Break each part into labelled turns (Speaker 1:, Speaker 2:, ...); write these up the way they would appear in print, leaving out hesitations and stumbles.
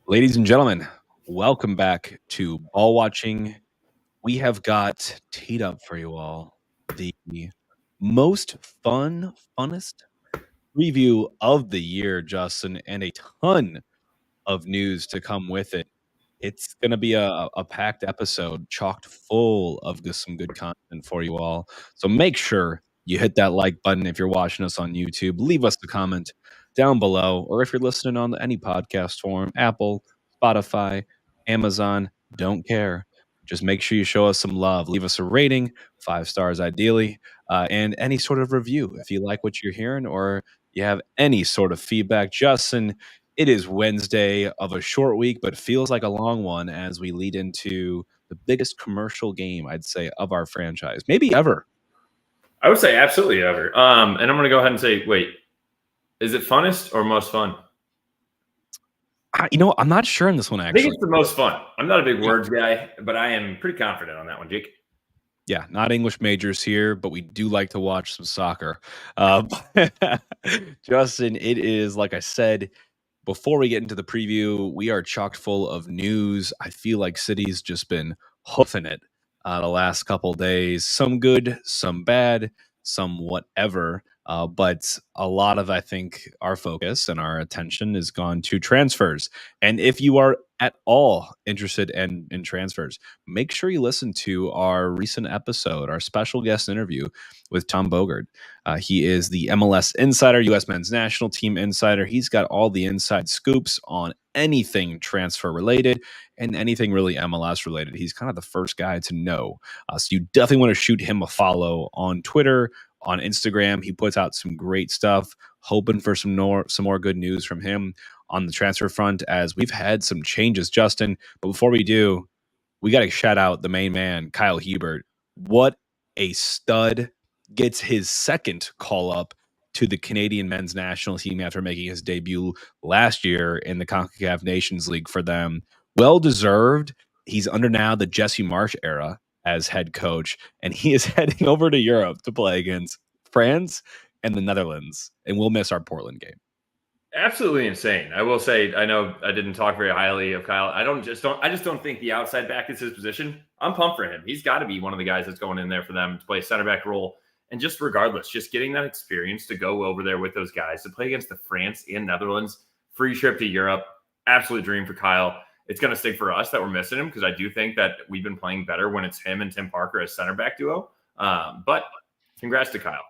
Speaker 1: Ladies and gentlemen, welcome back to Ball Watching. We have got teed up for you all the most funnest preview of the year, Justin, and a ton of news to come with it. It's going to be a packed episode, chocked full of some good content for you all. So make sure you hit that like button if you're watching us on YouTube. Leave us a comment down below, or if you're listening on any podcast form, Apple, Spotify, Amazon, don't care. Just make sure you show us some love. Leave us a rating, 5 stars ideally, and any sort of review if you like what you're hearing or you have any sort of feedback. Justin, it is Wednesday of a short week, but feels like a long one as we lead into the biggest commercial game, I'd say, of our franchise, maybe ever.
Speaker 2: I would say absolutely ever. And I'm going to go ahead and say, wait, is it funnest or most fun?
Speaker 1: I'm not sure on this one,
Speaker 2: I
Speaker 1: actually.
Speaker 2: think it's the most fun. I'm not a big words guy, but I am pretty confident on that one, Jake.
Speaker 1: Yeah, not English majors here, but we do like to watch some soccer. Justin, it is, like I said, before we get into the preview, we are chocked full of news. I feel like City's just been hoofing it the last couple days. Some good, some bad, some whatever. But a lot of, I think, our focus and our attention has gone to transfers. And if you are at all interested in transfers, make sure you listen to our recent episode, our special guest interview with Tom Bogert. He is the MLS insider, U.S. men's national team insider. He's got all the inside scoops on anything transfer related and anything really MLS related. He's kind of the first guy to know. So you definitely want to shoot him a follow on Twitter, on Instagram. He puts out some great stuff. Hoping for some more good news from him on the transfer front, as we've had some changes, Justin. But before we do, we got to shout out the main man, Kyle Hebert. What a stud. Gets his second call up to the Canadian men's national team after making his debut last year in the CONCACAF Nations League for them. Well deserved. He's under now the Jesse Marsch era as head coach, and he is heading over to Europe to play against France and the Netherlands, and we'll miss our Portland game.
Speaker 2: Absolutely insane. I will say, I know I didn't talk very highly of Kyle. I just don't think the outside back is his position. I'm pumped for him. He's got to be one of the guys that's going in there for them to play a center back role. And just regardless, just getting that experience to go over there with those guys to play against the France and Netherlands, free trip to Europe, absolute dream for Kyle. It's going to stick for us that we're missing him, because I do think that we've been playing better when it's him and Tim Parker as center back duo. But congrats to Kyle.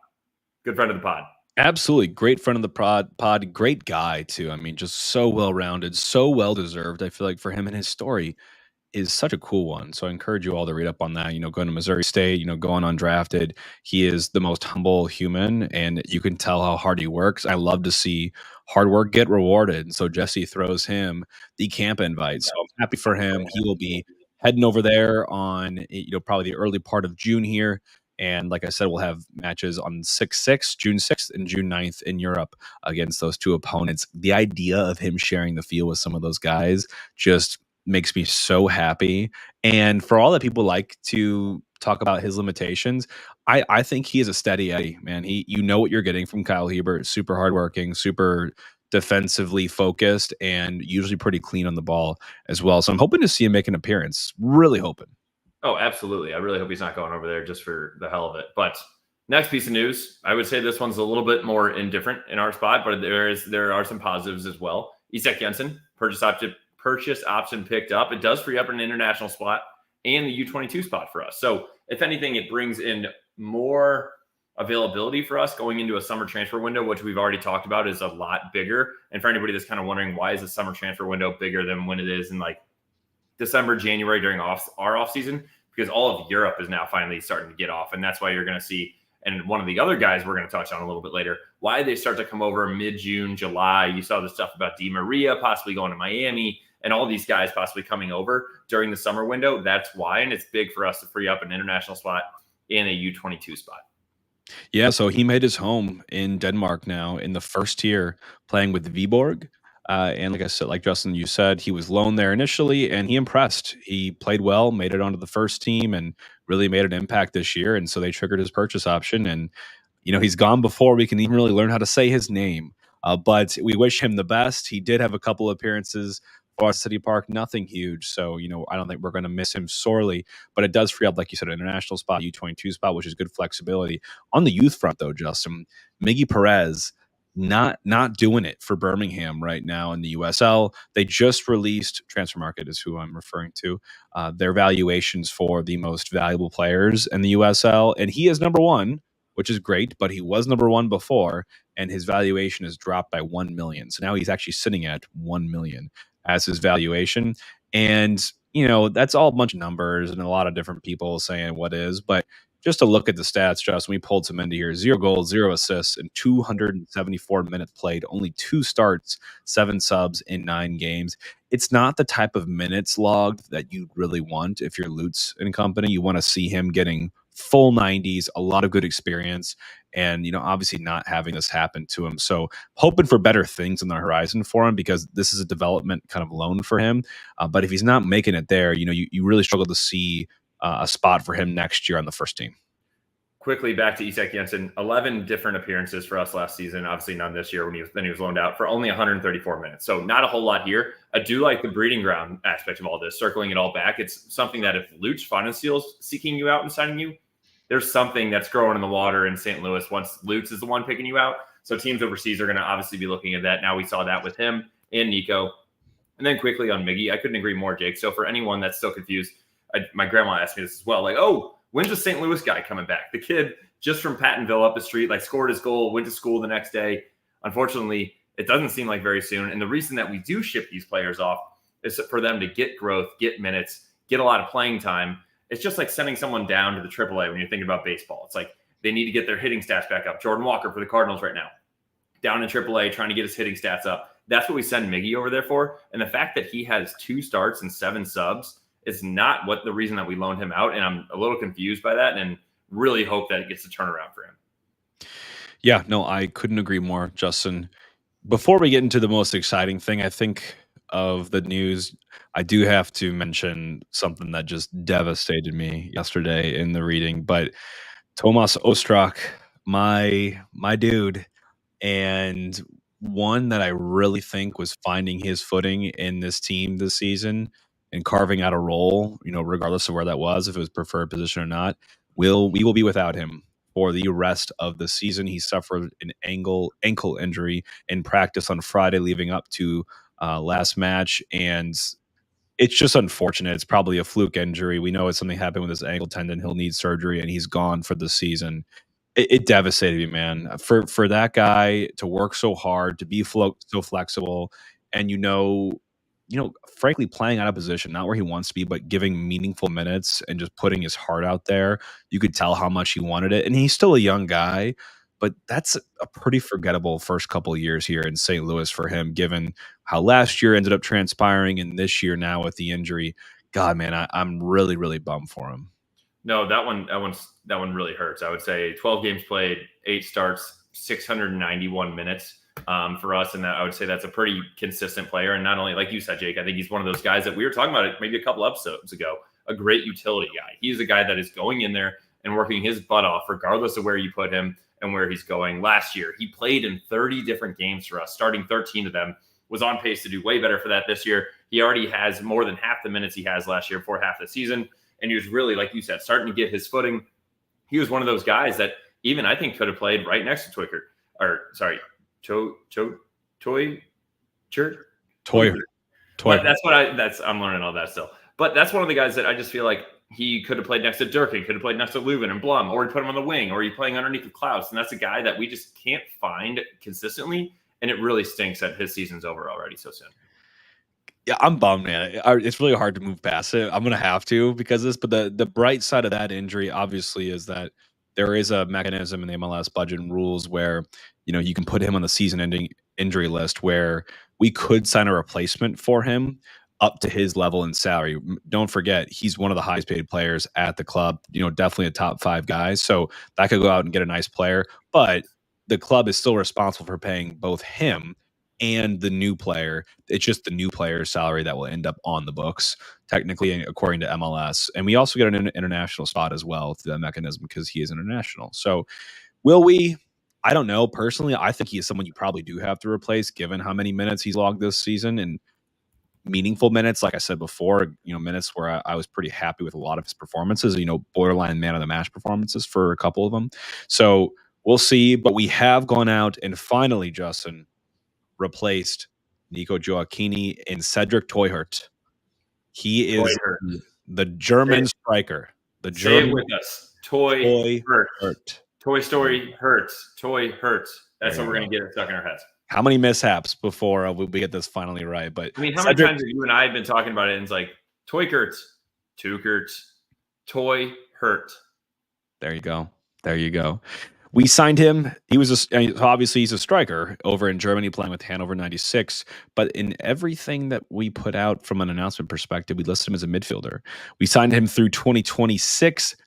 Speaker 2: Good friend of the pod.
Speaker 1: Absolutely. Great friend of the pod. Great guy, too. I mean, just so well-rounded, so well-deserved. I feel like for him, and his story is such a cool one. So I encourage you all to read up on that. Going to Missouri State, going undrafted. He is the most humble human, and you can tell how hard he works. I love to see hard work get rewarded. And so Jesse throws him the camp invite. So I'm happy for him. He will be heading over there on, probably the early part of June here. And like I said, we'll have matches on June 6th and June 9th in Europe against those two opponents. The idea of him sharing the field with some of those guys just makes me so happy. And for all that people like to talk about his limitations, I think he is a steady Eddie, man. You know what you're getting from Kyle Hebert. Super hardworking, super defensively focused, and usually pretty clean on the ball as well. So I'm hoping to see him make an appearance. Really hoping.
Speaker 2: Oh, absolutely. I really hope he's not going over there just for the hell of it. But next piece of news, I would say this one's a little bit more indifferent in our spot, but there are some positives as well. Isak Jensen, purchase option picked up. It does free up an international spot and the U22 spot for us. So if anything, it brings in more availability for us going into a summer transfer window, which we've already talked about is a lot bigger. And for anybody that's kind of wondering, why is the summer transfer window bigger than when it is in like December, January during our off season? Because all of Europe is now finally starting to get off. And that's why you're going to see, and one of the other guys we're going to touch on a little bit later, why they start to come over mid-June, July. You saw the stuff about Di Maria possibly going to Miami and all these guys possibly coming over during the summer window. That's why. And it's big for us to free up an international spot in a U22 spot.
Speaker 1: Yeah, so he made his home in Denmark now in the first tier, playing with Viborg. And like I said, like Justin, you said, he was loaned there initially, and he impressed. He played well, made it onto the first team, and really made an impact this year. And so they triggered his purchase option. And, he's gone before we can even really learn how to say his name. But we wish him the best. He did have a couple appearances or City Park, nothing huge. So, I don't think we're going to miss him sorely, but it does free up, like you said, an international spot, U22 spot, which is good flexibility. On the youth front, though, Justin, Miggy Perez, not doing it for Birmingham right now in the USL. They just released Transfer Market is who I'm referring to. Their valuations for the most valuable players in the USL, and he is number one, which is great, but he was number one before, and his valuation has dropped by 1 million. So now he's actually sitting at 1 million as his valuation. And, that's all a bunch of numbers and a lot of different people saying what is, but just to look at the stats, Justin, we pulled some into here. 0 goals, 0 assists, and 274 minutes played. Only 2 starts, 7 subs in 9 games. It's not the type of minutes logged that you really want if you're Lutz and company. You want to see him getting full 90s, a lot of good experience, and, obviously not having this happen to him. So hoping for better things on the horizon for him, because this is a development kind of loan for him. But if he's not making it there, you really struggle to see a spot for him next year on the first team.
Speaker 2: Quickly back to Isak Jensen, 11 different appearances for us last season. Obviously none this year when he was loaned out for only 134 minutes. So not a whole lot here. I do like the breeding ground aspect of all this, circling it all back. It's something that if Luch Finesteel's seeking you out and signing you, there's something that's growing in the water in St. Louis once Lutz is the one picking you out. So teams overseas are going to obviously be looking at that. Now we saw that with him and Nico. And then quickly on Miggy, I couldn't agree more, Jake. So for anyone that's still confused, my grandma asked me this as well. Like, oh, when's the St. Louis guy coming back? The kid just from Pattonville up the street, scored his goal, went to school the next day. Unfortunately, it doesn't seem like very soon. And the reason that we do ship these players off is for them to get growth, get minutes, get a lot of playing time. It's just like sending someone down to the AAA when you're thinking about baseball. It's like they need to get their hitting stats back up. Jordan Walker for the Cardinals right now, down in AAA, trying to get his hitting stats up. That's what we send Miggy over there for. And the fact that he has 2 starts and 7 subs is not the reason that we loaned him out. And I'm a little confused by that and really hope that it gets a turnaround for him.
Speaker 1: Yeah, no, I couldn't agree more, Justin. Before we get into the most exciting thing, I think, of the news, I do have to mention something that just devastated me yesterday in the reading. But Tomas Ostrak, my dude, and one that I really think was finding his footing in this team this season and carving out a role, regardless of where that was, if it was preferred position or not, we will be without him for the rest of the season. He suffered an ankle injury in practice on Friday leading up to last match, and it's just unfortunate. It's probably a fluke injury. We know it's something happened with his ankle tendon. He'll need surgery, and he's gone for the season. It devastated me, man. For that guy to work so hard, to be so flexible, and frankly, playing out of position, not where he wants to be, but giving meaningful minutes and just putting his heart out there. You could tell how much he wanted it, and he's still a young guy, but that's a pretty forgettable first couple of years here in St. Louis for him, given how last year ended up transpiring and this year now with the injury. God, man, I'm really, really bummed for him.
Speaker 2: No, that one really hurts. I would say 12 games played, 8 starts, 691 minutes for us, and I would say that's a pretty consistent player. And not only, like you said, Jake, I think he's one of those guys that we were talking about it maybe a couple episodes ago. A great utility guy. He's a guy that is going in there and working his butt off, regardless of where you put him and where he's going. Last year, he played in 30 different games for us, starting 13 of them. Was on pace to do way better for that this year. He already has more than half the minutes he has last year for half the season. And he was really, like you said, starting to get his footing. He was one of those guys that even I think could have played right next to Twicker. Or, sorry, Toyer. I'm learning all that still. But that's one of the guys that I just feel like he could have played next to Durkin, could have played next to Leuven and Blum, or he put him on the wing, or he playing underneath of Klaus. And that's a guy that we just can't find consistently. And it really stinks that his season's over already so soon.
Speaker 1: Yeah, I'm bummed, man. It's really hard to move past it. I'm going to have to because of this. But the bright side of that injury, obviously, is that there is a mechanism in the MLS budget and rules where, you can put him on the season-ending injury list where we could sign a replacement for him up to his level in salary. Don't forget, he's one of the highest paid players at the club, definitely a top 5 guys. So that could go out and get a nice player. But the club is still responsible for paying both him and the new player. It's just the new player's salary that will end up on the books, technically, according to MLS. And we also get an international spot as well through that mechanism because he is international. So will we? I don't know. Personally, I think he is someone you probably do have to replace given how many minutes he's logged this season. And meaningful minutes. Like I said before, minutes where I was pretty happy with a lot of his performances, borderline man of the match performances for a couple of them. So we'll see. But we have gone out and finally, Justin, replaced Nico Gioacchini and Cedric Teuchert. He is the German striker. The
Speaker 2: Say
Speaker 1: German
Speaker 2: it with us. Toy hurts. Toy Story hurts. Toy hurts. That's what we're going to get stuck in our heads.
Speaker 1: How many mishaps before we get this finally right? But
Speaker 2: I mean, how many times have you and I have been talking about it and it's like, Toy hurts, Toy hurt.
Speaker 1: There you go. We signed him. He was obviously he's a striker over in Germany playing with Hannover 96. But in everything that we put out from an announcement perspective, we listed him as a midfielder. We signed him through 2026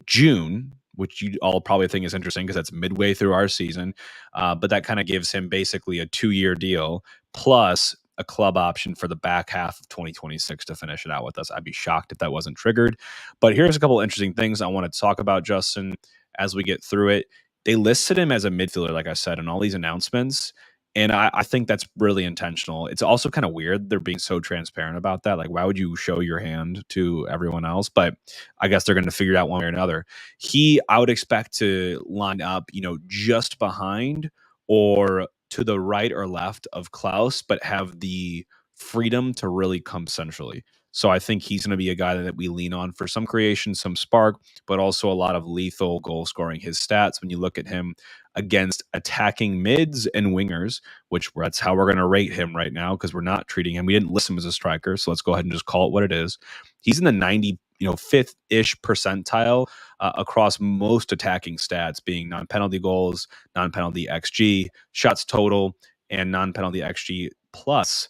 Speaker 1: June, which you all probably think is interesting because that's midway through our season. But that kind of gives him basically a 2-year deal plus a club option for the back half of 2026 to finish it out with us. I'd be shocked if that wasn't triggered. But here's a couple of interesting things I want to talk about, Justin, as we get through it. They listed him as a midfielder, like I said, in all these announcements. And I think that's really intentional. It's also kind of weird they're being so transparent about that. Like, why would you show your hand to everyone else? But I guess they're going to figure it out one way or another. I would expect to line up, just behind or to the right or left of Klaus, but have the freedom to really come centrally. So I think he's going to be a guy that we lean on for some creation, some spark, but also a lot of lethal goal scoring. His stats, when you look at him against attacking mids and wingers, which that's how we're going to rate him right now because we're not treating him. We didn't list him as a striker, so let's go ahead and just call it what it is. He's in the 95th-ish percentile across most attacking stats, being non-penalty goals, non-penalty XG, shots total, and non-penalty XG plus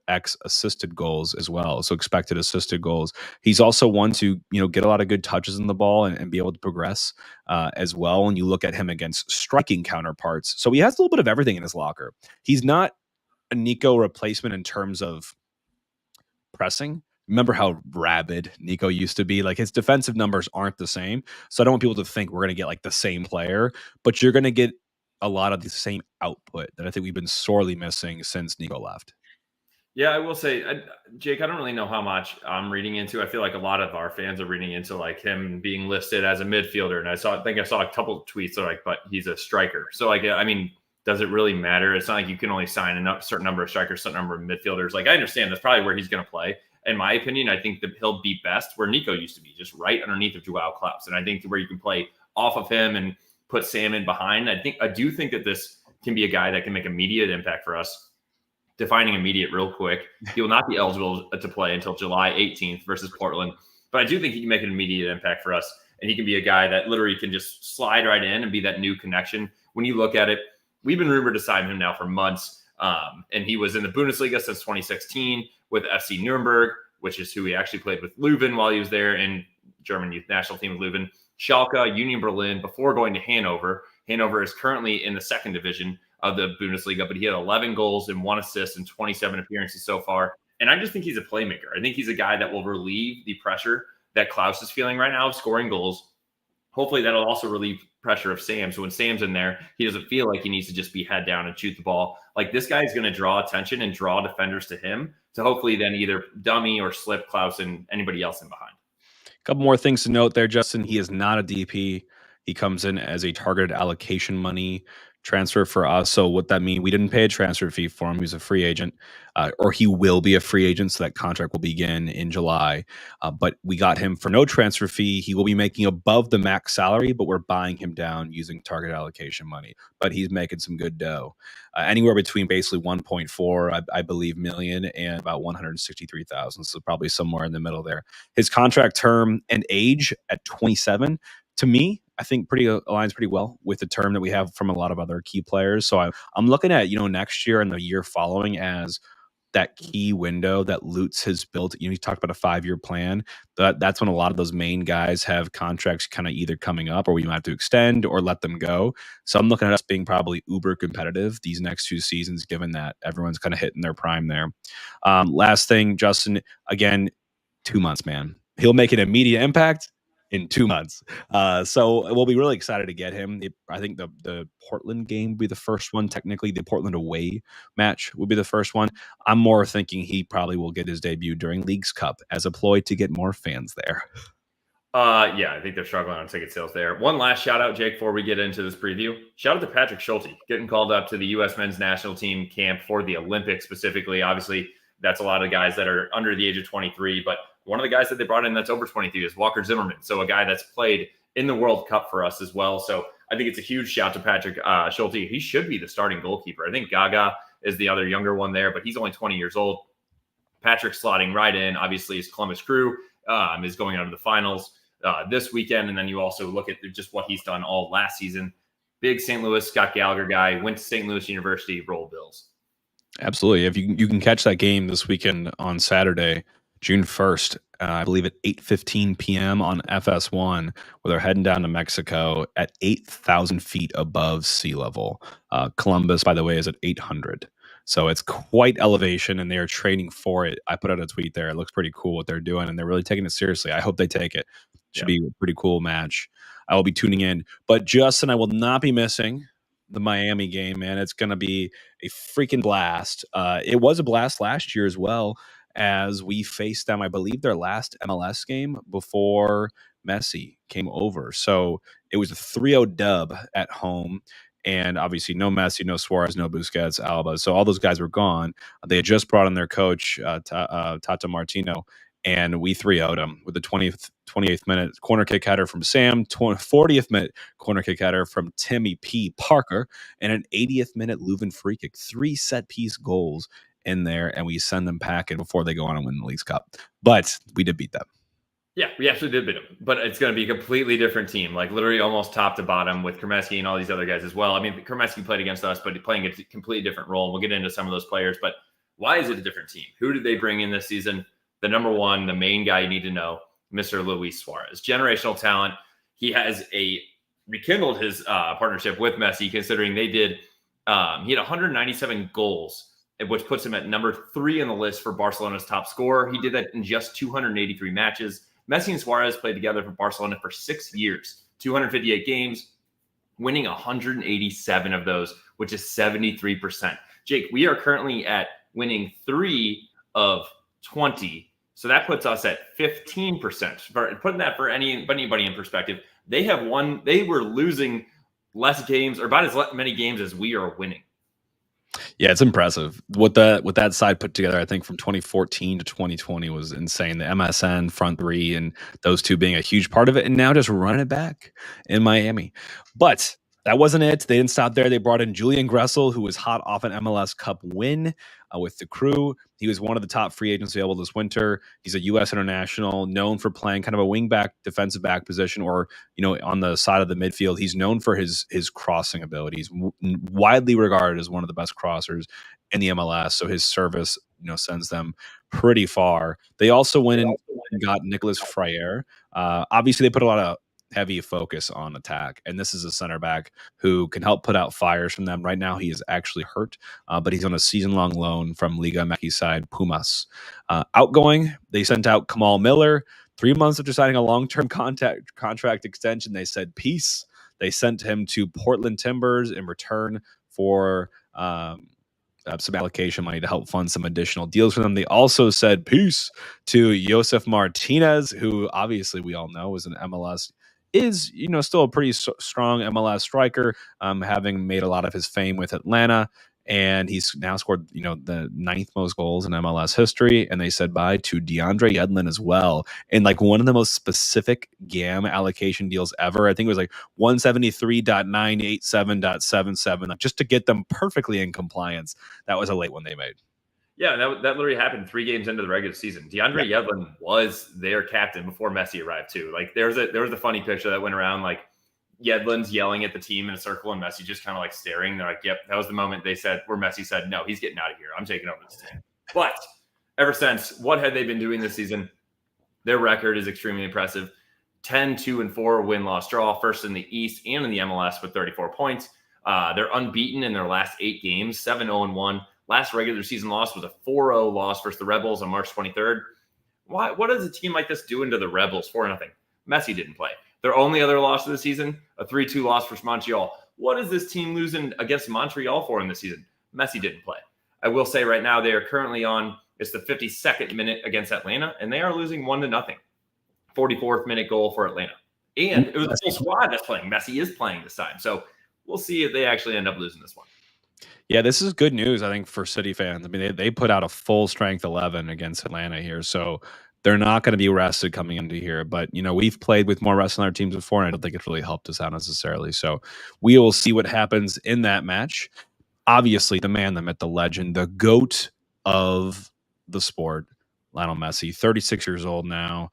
Speaker 1: X assisted goals as well. So expected assisted goals. He's also one to, get a lot of good touches in the ball and be able to progress as well. And you look at him against striking counterparts. So he has a little bit of everything in his locker. He's not a Nico replacement in terms of pressing. Remember how rabid Nico used to be? Like his defensive numbers aren't the same. So I don't want people to think we're going to get like the same player, but you're going to get a lot of the same output that I think we've been sorely missing since Nico left.
Speaker 2: Yeah, I will say, Jake, I don't really know how much I'm reading into. I feel like a lot of our fans are reading into like him being listed as a midfielder. And I saw a couple of tweets that are like, but he's a striker. So like, I mean, does it really matter? It's not like you can only sign a certain number of strikers, certain number of midfielders. Like I understand that's probably where he's going to play. In my opinion, I think that he'll be best where Nico used to be, just right underneath of Joao Klaus. And I think where you can play off of him and put Sam in behind. I do think that this can be a guy that can make immediate impact for us. Defining immediate real quick. He will not be eligible to play until July 18th versus Portland. But I do think he can make an immediate impact for us. And he can be a guy that literally can just slide right in and be that new connection. When you look at it, we've been rumored to sign him now for months. And he was in the Bundesliga since 2016 with FC Nuremberg, which is who he actually played with Leuven while he was there in German youth national team with Leuven. Schalke, Union Berlin, before going to Hanover. Hanover is currently in the second division of the Bundesliga, but he had 11 goals and 1 assist in 27 appearances so far. And I just think he's a playmaker. I think he's a guy that will relieve the pressure that Klaus is feeling right now of scoring goals. Hopefully that'll also relieve pressure of Sam. So when Sam's in there, he doesn't feel like he needs to just be head down and shoot the ball. Like this guy is going to draw attention and draw defenders to him to hopefully then either dummy or slip Klaus and anybody else in behind.
Speaker 1: A couple more things to note there, Justin. He is not a DP. He comes in as a targeted allocation money transfer for us. So what that means, we didn't pay a transfer fee for him. He's a free agent, or he will be a free agent. So that contract will begin in July. But we got him for no transfer fee. He will be making above the max salary, but we're buying him down using target allocation money. But he's making some good dough. Anywhere between basically 1.4, I believe, million and about 163,000. So probably somewhere in the middle there. His contract term and age at 27, to me, I think aligns pretty well with the term that we have from a lot of other key players. So I'm looking at, next year and the year following as that key window that Lutz has built. He talked about a 5-year plan. That's when a lot of those main guys have contracts kind of either coming up or we might have to extend or let them go. So I'm looking at us being probably uber competitive these next 2 seasons, given that everyone's kind of hitting their prime there. Last thing, Justin, again, 2 months, man. He'll make an immediate impact in 2 months. So we'll be really excited to get him. I think the Portland game will be the first one. Technically, the Portland away match will be the first one. I'm more thinking he probably will get his debut during Leagues Cup as a ploy to get more fans there.
Speaker 2: Yeah, I think they're struggling on ticket sales there. One last shout out, Jake, before we get into this preview. Shout out to Patrick Schulte getting called up to the U.S. men's national team camp for the Olympics specifically. Obviously, that's a lot of guys that are under the age of 23, but one of the guys that they brought in that's over 23 is Walker Zimmerman. So a guy that's played in the World Cup for us as well. So I think it's a huge shout to Patrick Schulte. He should be the starting goalkeeper. I think Gaga is the other younger one there, but he's only 20 years old. Patrick slotting right in. Obviously, his Columbus Crew is going out of the finals this weekend. And then you also look at just what he's done all last season. Big St. Louis Scott Gallagher guy, went to St. Louis University, roll Bills.
Speaker 1: Absolutely. If you can catch that game this weekend on Saturday, June 1st, I believe at 8:15 p.m. on FS1, where they're heading down to Mexico at 8,000 feet above sea level. Columbus, by the way, is at 800. So it's quite elevation, and they're training for it. I put out a tweet there. It looks pretty cool what they're doing, and they're really taking it seriously. I hope they take it. Should be a pretty cool match. I will be tuning in. But Justin, I will not be missing the Miami game, man. It's going to be a freaking blast. It was a blast last year as well, as we faced them, I believe, their last MLS game before Messi came over. So it was a 3-0 dub at home. And obviously no Messi, no Suarez, no Busquets, Alba. So all those guys were gone. They had just brought in their coach, Tata Martino, and we 3-0'd him with the 28th minute corner kick header from Sam, 40th minute corner kick header from Timmy P. Parker, and an 80th minute Leuven free kick. 3 set-piece goals in there, and we send them packing before they go on and win the Leagues Cup. But we did beat them.
Speaker 2: Yeah, we actually did beat them, but it's going to be a completely different team, like literally almost top to bottom with Kremeski and all these other guys as well. I mean, Kremeski played against us, but playing a completely different role. We'll get into some of those players, but why is it a different team? Who did they bring in this season? The number one, the main guy you need to know, Mr. Luis Suarez. Generational talent. He has rekindled his partnership with Messi, considering they did, he had 197 goals, which puts him at number 3 on the list for Barcelona's top scorer. He did that in just 283 matches. Messi and Suarez played together for Barcelona for 6 years, 258 games, winning 187 of those, which is 73%. Jake, we are currently at winning 3 of 20. So that puts us at 15%. For putting that for anybody in perspective, they were losing less games, or about as many games as we are winning.
Speaker 1: Yeah, it's impressive. What that side put together, I think from 2014 to 2020 was insane. The MSN front 3 and those two being a huge part of it, and now just running it back in Miami. But that wasn't it. They didn't stop there. They brought in Julian Gressel, who was hot off an MLS Cup win with the Crew. He was one of the top free agents available this winter. He's a U.S. international, known for playing kind of a wing-back, defensive back position, or on the side of the midfield. He's known for his crossing abilities, widely regarded as one of the best crossers in the MLS. So his service, sends them pretty far. They also went and got Nicolas Freire. Obviously, they put a lot of heavy focus on attack, and this is a center back who can help put out fires from them. Right now he is actually hurt, but he's on a season-long loan from Liga MX side Pumas. Outgoing, they sent out Kamal Miller. 3 months after signing a long-term contract extension, they said peace. They sent him to Portland Timbers in return for some allocation money to help fund some additional deals for them. They also said peace to Josef Martinez, who obviously we all know is still a pretty strong MLS striker, having made a lot of his fame with Atlanta. And he's now scored, the 9th most goals in MLS history. And they said bye to DeAndre Yedlin as well. And like one of the most specific GAM allocation deals ever. I think it was like 173.987.77, just to get them perfectly in compliance. That was a late one they made.
Speaker 2: Yeah, that literally happened 3 games into the regular season. DeAndre Yedlin was their captain before Messi arrived too. Like there was a funny picture that went around, like Yedlin's yelling at the team in a circle and Messi just kind of like staring. They're like, yep, that was the moment where Messi said, no, he's getting out of here. I'm taking over this team. But ever since, what had they been doing this season? Their record is extremely impressive. 10-2-4 win-loss draw, first in the East and in the MLS with 34 points. They're unbeaten in their last 8 games, 7-0-1. Last regular season loss was a 4-0 loss versus the Rebels on March 23rd. What does a team like this do into the Rebels? 4-0. Messi didn't play. Their only other loss of the season, a 3-2 loss for Montreal. What is this team losing against Montreal for in the season? Messi didn't play. I will say right now they are currently on, it's the 52nd minute against Atlanta, and they are losing 1-0. 44th minute goal for Atlanta. And it was the full squad that's playing. Messi is playing this time. So we'll see if they actually end up losing this one.
Speaker 1: Yeah, this is good news, I think, for City fans. I mean, they put out a full strength 11 against Atlanta here. So they're not going to be rested coming into here. But, we've played with more rest on our teams before, and I don't think it's really helped us out necessarily. So we will see what happens in that match. Obviously, the man, the myth, the legend, the GOAT of the sport, Lionel Messi, 36 years old now.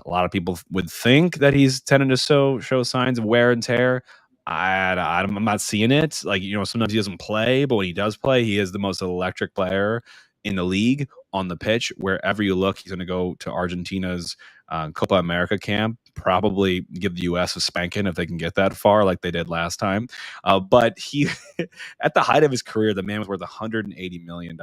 Speaker 1: A lot of people would think that he's tending to show signs of wear and tear. I'm not seeing it. Like, sometimes he doesn't play, but when he does play, he is the most electric player in the league on the pitch. Wherever you look, he's going to go to Argentina's Copa America camp, probably give the U.S. a spanking if they can get that far like they did last time. But he, at the height of his career, the man was worth $180 million,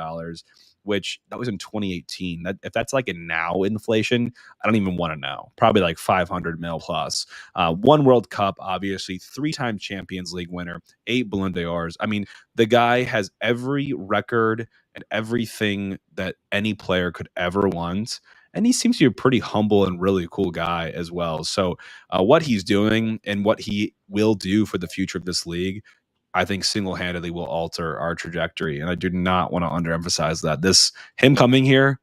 Speaker 1: which that was in 2018. If that's like a now inflation, I don't even want to know. Probably like 500 mil plus. One World Cup, obviously, 3-time Champions League winner, 8 Ballon d'Ors. I mean, the guy has every record and everything that any player could ever want. And he seems to be a pretty humble and really cool guy as well. So what he's doing and what he will do for the future of this league, I think single-handedly will alter our trajectory. And I do not want to underemphasize that. Him coming here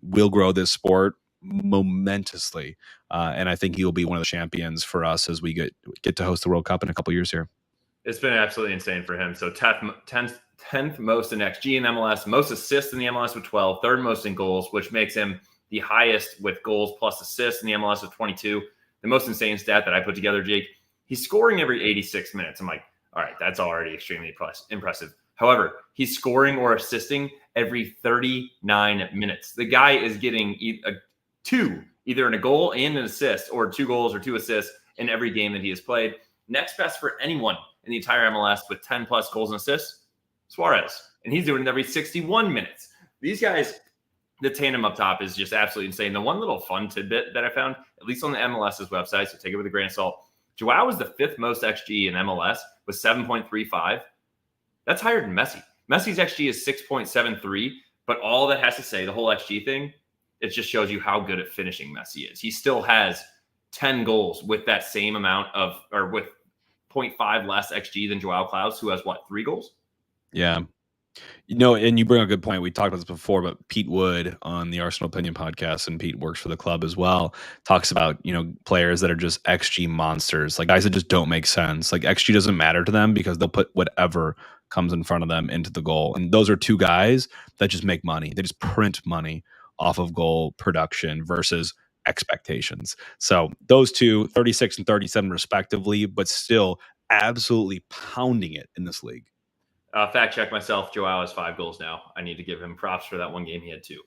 Speaker 1: will grow this sport momentously. And I think he will be one of the champions for us as we get to host the World Cup in a couple years here.
Speaker 2: It's been absolutely insane for him. So 10th most in XG in MLS, most assists in the MLS with 12, third most in goals, which makes him the highest with goals plus assists in the MLS with 22. The most insane stat that I put together, Jake, he's scoring every 86 minutes. I'm like, all right, that's already extremely impressive. However, he's scoring or assisting every 39 minutes. The guy is getting either in a goal and an assist, or 2 goals or 2 assists in every game that he has played. Next best for anyone in the entire MLS with 10 plus goals and assists, Suarez. And he's doing it every 61 minutes. These guys, the tandem up top is just absolutely insane. The one little fun tidbit that I found, at least on the MLS's website, so take it with a grain of salt, Joao was the 5th most XG in MLS with 7.35. That's higher than Messi. Messi's XG is 6.73, but all that has to say, the whole XG thing, it just shows you how good at finishing Messi is. He still has 10 goals with that same amount of, or with 0.5 less XG than Joao Klaus, who has 3 goals?
Speaker 1: Yeah. And you bring a good point. We talked about this before, but Pete Wood on the Arsenal Opinion podcast, and Pete works for the club as well, talks about, players that are just XG monsters, like guys that just don't make sense. Like XG doesn't matter to them because they'll put whatever comes in front of them into the goal. And those are 2 guys that just make money. They just print money off of goal production versus expectations. So those 2, 36 and 37 respectively, but still absolutely pounding it in this league.
Speaker 2: Fact check myself. Joao has 5 goals now. I need to give him props for that one game he had 2.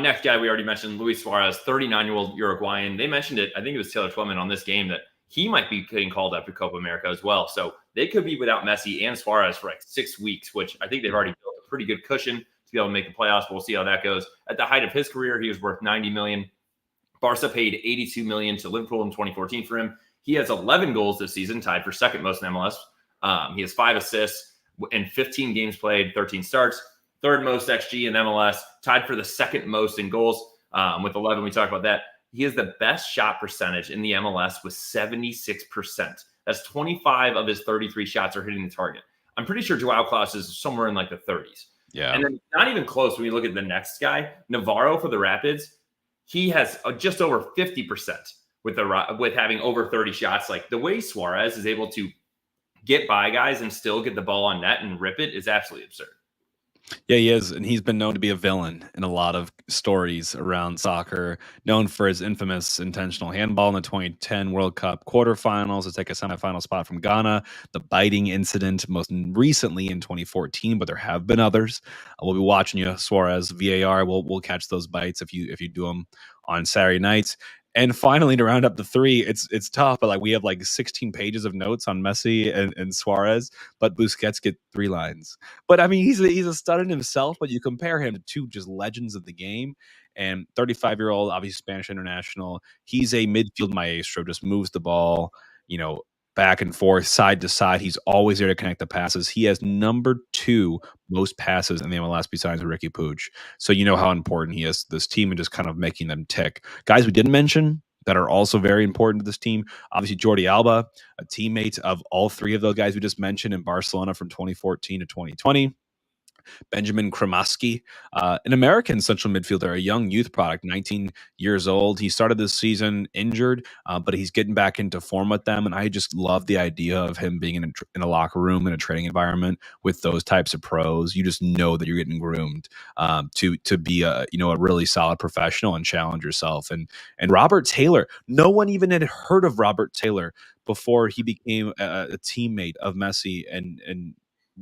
Speaker 2: Next guy we already mentioned, Luis Suarez, 39-year-old Uruguayan. They mentioned it. I think it was Taylor Twellman on this game that he might be getting called up to Copa America as well. So they could be without Messi and Suarez for like 6 weeks, which I think they've already built a pretty good cushion to be able to make the playoffs. We'll see how that goes. At the height of his career, he was worth $90 million. Barca paid $82 million to Liverpool in 2014 for him. He has 11 goals this season, tied for second most in MLS. He has 5 assists in 15 games played, 13 starts, third most XG in MLS, tied for the second most in goals with 11. We talked about that. He has the best shot percentage in the MLS with 76%. That's 25 of his 33 shots are hitting the target. I'm pretty sure Joao Klaus is somewhere in like the 30s.
Speaker 1: Yeah.
Speaker 2: And then not even close when you look at the next guy, Navarro for the Rapids. He has just over 50% with having over 30 shots. Like the way Suarez is able to get by guys and still get the ball on net and rip it is absolutely absurd.
Speaker 1: Yeah, he is. And he's been known to be a villain in a lot of stories around soccer, known for his infamous intentional handball in the 2010 World Cup quarterfinals to take a semifinal spot from Ghana, the biting incident most recently in 2014, but there have been others. We'll be watching you, Suarez, VAR. We'll catch those bites if you do them on Saturday nights. And finally, to round up the three, it's tough, but like we have like 16 pages of notes on Messi and Suarez, but Busquets get 3 lines. But I mean, he's a stud in himself. But you compare him to two just legends of the game, and 35-year-old, obviously Spanish international. He's a midfield maestro, just moves the ball, back and forth, side to side. He's always there to connect the passes. He has number 2 most passes in the MLS besides Ricky Puig. So you know how important he is to this team and just kind of making them tick. Guys we didn't mention that are also very important to this team. Obviously, Jordi Alba, a teammate of all 3 of those guys we just mentioned in Barcelona from 2014 to 2020. Benjamin Kramaski, an American central midfielder, a young youth product, 19 years old. He started this season injured, but he's getting back into form with them. And I just love the idea of him being in a locker room, in a training environment with those types of pros. You just know that you're getting groomed to be a really solid professional and challenge yourself. And Robert Taylor, no one even had heard of Robert Taylor before he became a teammate of Messi and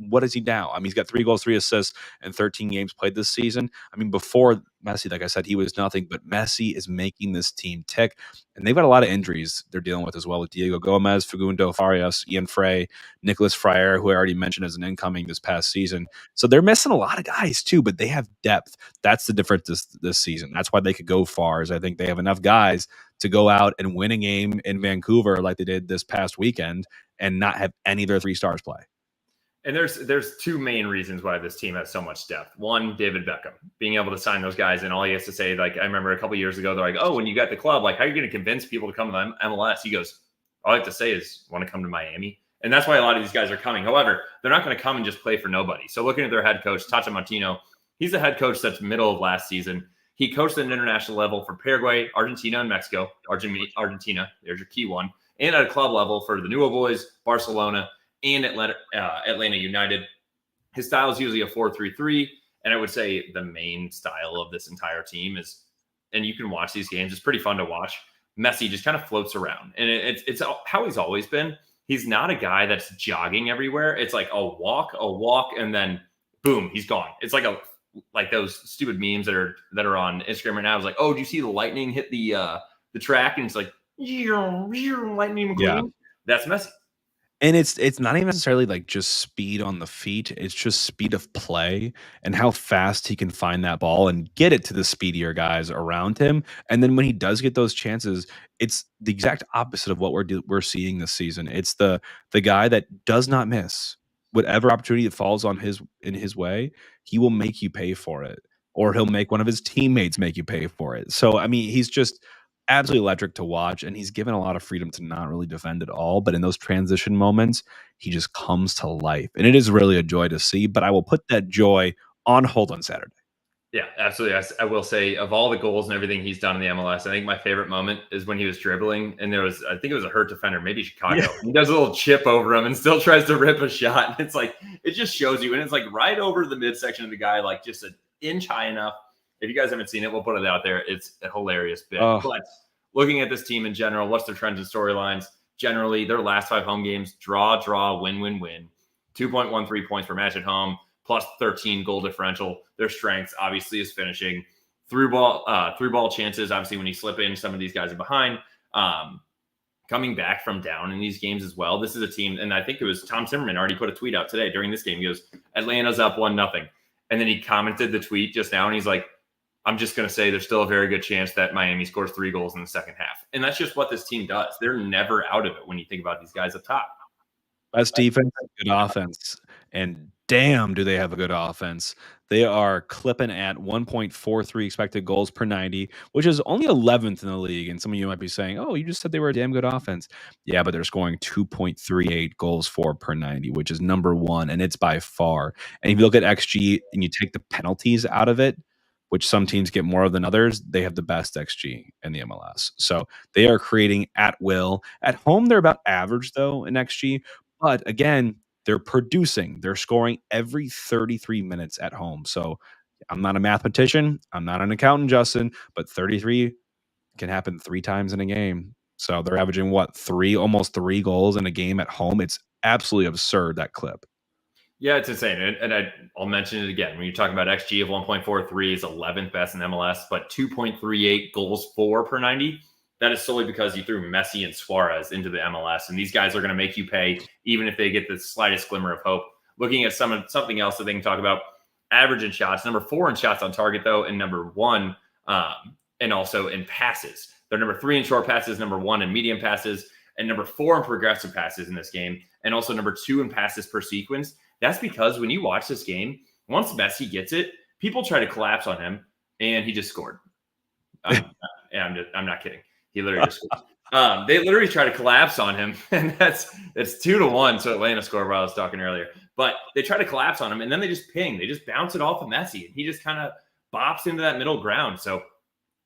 Speaker 1: what is he now? I mean, he's got 3 goals, 3 assists, and 13 games played this season. I mean, before Messi, like I said, he was nothing, but Messi is making this team tick. And they've got a lot of injuries they're dealing with as well, with Diego Gomez, Facundo Farias, Ian Frey, Nicholas Fryer, who I already mentioned as an incoming this past season. So they're missing a lot of guys too, but they have depth. That's the difference this season. That's why they could go far, is I think they have enough guys to go out and win a game in Vancouver like they did this past weekend and not have any of their 3 stars play.
Speaker 2: And there's 2 main reasons why this team has so much depth. One, David Beckham, being able to sign those guys, and all he has to say, like I remember a couple years ago, they're like, "Oh, when you got the club, like how are you going to convince people to come to the MLS?" He goes, "All I have to say is want to come to Miami," and that's why a lot of these guys are coming. However, they're not going to come and just play for nobody. So looking at their head coach, Tata Martino, he's the head coach that's middle of last season. He coached at an international level for Paraguay, Argentina, and Mexico. Argentina, there's your key one, and at a club level for the New Boys, Barcelona, and Atlanta United. His style is usually a 4-3-3, and I would say the main style of this entire team is, and you can watch these games, it's pretty fun to watch. Messi just kind of floats around, and it's how he's always been. He's not a guy that's jogging everywhere. It's like a walk, and then boom, he's gone. It's like those stupid memes that are on Instagram right now. It's like, oh, do you see the lightning hit the track? And it's like lightning McQueen.
Speaker 1: Yeah.
Speaker 2: That's Messi.
Speaker 1: And it's not even necessarily like just speed on the feet. It's just speed of play and how fast he can find that ball and get it to the speedier guys around him. And then when he does get those chances, it's the exact opposite of what we're seeing this season. It's the guy that does not miss. Whatever opportunity that falls in his way, he will make you pay for it, or he'll make one of his teammates make you pay for it. So I mean, he's just absolutely electric to watch, and he's given a lot of freedom to not really defend at all. But in those transition moments, he just comes to life, and it is really a joy to see. But I will put that joy on hold on Saturday.
Speaker 2: Yeah, absolutely. I will say, of all the goals and everything he's done in the MLS, I think my favorite moment is when he was dribbling and I think it was a hurt defender, maybe Chicago. Yeah. He does a little chip over him and still tries to rip a shot. And it's like, it just shows you. And it's like right over the midsection of the guy, like just an inch high enough. If you guys haven't seen it, we'll put it out there. It's a hilarious bit. Oh. But looking at this team in general, what's their trends and storylines? Generally, their last 5 home games, draw, win, 2.13 points per match at home, plus 13 goal differential. Their strengths obviously is finishing. Through ball chances, obviously when you slip in, some of these guys are behind. Coming back from down in these games as well. This is a team, and I think it was Tom Timmerman already put a tweet out today during this game. He goes, Atlanta's up 1-0. And then he commented the tweet just now, and he's like, I'm just going to say there's still a very good chance that Miami scores 3 goals in the second half. And that's just what this team does. They're never out of it when you think about these guys up top.
Speaker 1: Best defense, good offense. And damn, do they have a good offense. They are clipping at 1.43 expected goals per 90, which is only 11th in the league. And some of you might be saying, oh, you just said they were a damn good offense. Yeah, but they're scoring 2.38 goals for per 90, which is number 1. And it's by far. And if you look at XG and you take the penalties out of it, which some teams get more than others, they have the best XG in the MLS. So they are creating at will. At home, they're about average, though, in XG. But again, they're producing. They're scoring every 33 minutes at home. So I'm not a mathematician. I'm not an accountant, Justin, but 33 can happen 3 times in a game. So they're averaging, almost 3 goals in a game at home. It's absolutely absurd, that clip.
Speaker 2: Yeah, it's insane. And I'll mention it again. When you're talking about XG of 1.43, is 11th best in MLS, but 2.38 goals for per 90. That is solely because you threw Messi and Suarez into the MLS, and these guys are going to make you pay even if they get the slightest glimmer of hope. Looking at something else that they can talk about, average in shots, number 4 in shots on target, though, and number 1 and also in passes. They're number 3 in short passes, number 1 in medium passes, and number 4 in progressive passes in this game, and also number 2 in passes per sequence. That's because when you watch this game, once Messi gets it, people try to collapse on him, and he just scored. I'm not kidding. He literally just scored. They literally try to collapse on him, and it's 2-1. So Atlanta scored while I was talking earlier. But they try to collapse on him, and then they just ping. They just bounce it off of Messi, and he just kind of bops into that middle ground. So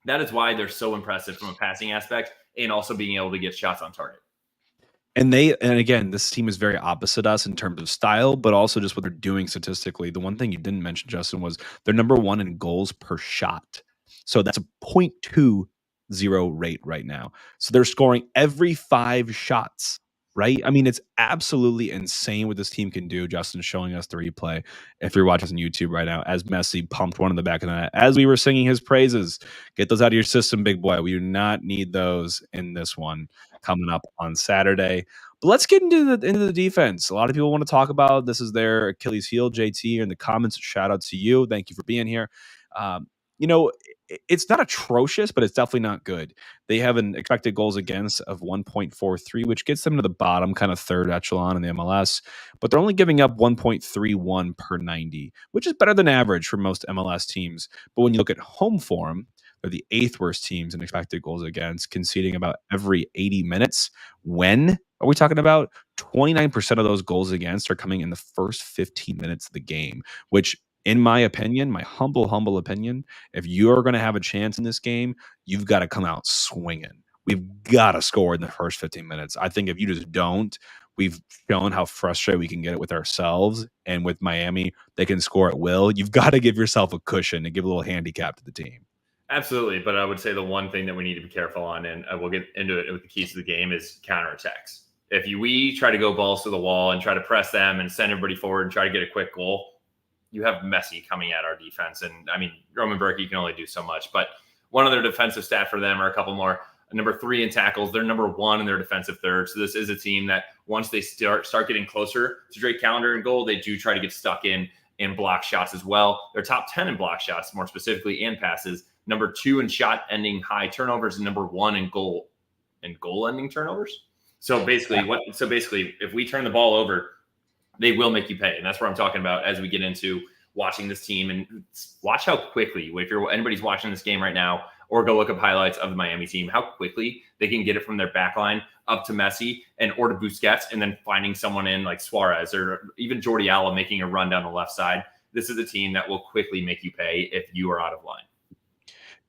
Speaker 2: that is why they're so impressive from a passing aspect and also being able to get shots on target.
Speaker 1: And again, this team is very opposite us in terms of style, but also just what they're doing statistically. The one thing you didn't mention, Justin, was they're number 1 in goals per shot. So that's a 0.20 rate right now. So they're scoring every 5 shots, right? I mean, it's absolutely insane what this team can do. Justin's showing us the replay. If you're watching on YouTube right now, as Messi pumped one in the back of the net, as we were singing his praises, get those out of your system, big boy. We do not need those in this one coming up on Saturday. But let's get into the defense. A lot of people want to talk about this is their Achilles heel. JT in the comments, shout out to you. Thank you for being here. It's not atrocious, but it's definitely not good. They have an expected goals against of 1.43, which gets them to the bottom, kind of third echelon in the MLS. But they're only giving up 1.31 per 90, which is better than average for most MLS teams. But when you look at home form, they're the 8th worst teams in expected goals against, conceding about every 80 minutes. When are we talking about? 29% of those goals against are coming in the first 15 minutes of the game, which, in my opinion, my humble opinion, if you're going to have a chance in this game, you've got to come out swinging. We've got to score in the first 15 minutes. I think if you just don't, we've shown how frustrated we can get it with ourselves. And with Miami, they can score at will. You've got to give yourself a cushion and give a little handicap to the team.
Speaker 2: Absolutely. But I would say the one thing that we need to be careful on, and we'll get into it with the keys to the game, is counterattacks. If we try to go balls to the wall and try to press them and send everybody forward and try to get a quick goal, you have Messi coming at our defense. And I mean, Roman Berkey can only do so much, but one of their defensive stat for them, or a couple more, number 3 in tackles. They're number 1 in their defensive third. So this is a team that once they start getting closer to Drake Callender and goal, they do try to get stuck in block shots as well. They're top 10 in block shots, more specifically, and passes. Number 2 in shot ending high turnovers, and number 1 in goal ending turnovers. So basically, if we turn the ball over, they will make you pay. And that's what I'm talking about as we get into watching this team. And watch how quickly, if anybody's watching this game right now, or go look up highlights of the Miami team, how quickly they can get it from their back line up to Messi or to Busquets, and then finding someone in like Suarez or even Jordi Alba making a run down the left side. This is a team that will quickly make you pay if you are out of line.